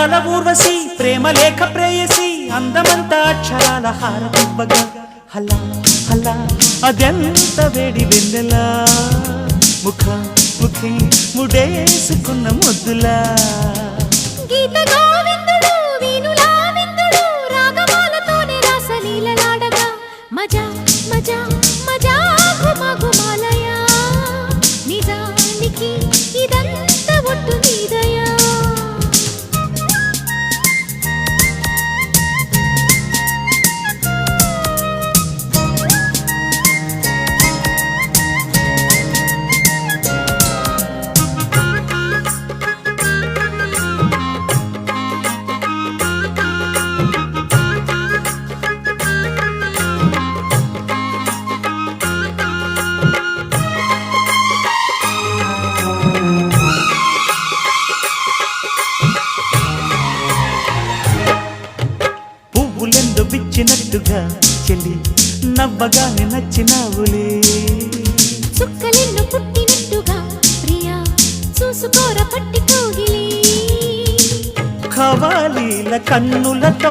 అందాల ఊర్వశి ప్రేమ లేఖ ప్రేయసి అందమంతా అక్షరాల హారతివ్వగా హలా హలా అదెంత వేడి వెన్నెలా ముఖ ముఖి ముడేసుకున్న ముద్దులా గీత గోవిందుడు వీణులా విందుడు రాగమాలతోనే రాసలీలలాడగా మజా మజా మజా ఘుమా ఘుమాలయా నిజానికి ఇదంతా ఒట్టు నీదయా పువ్వులెందు బిచ్చినట్టుగా చెల్లి నవ్వగానే నచ్చినావులే చుక్కలెన్ను పుట్టినట్టుగా ప్రియా చూసుకోర పట్టి కోగిలి కవాలీల కన్నులతో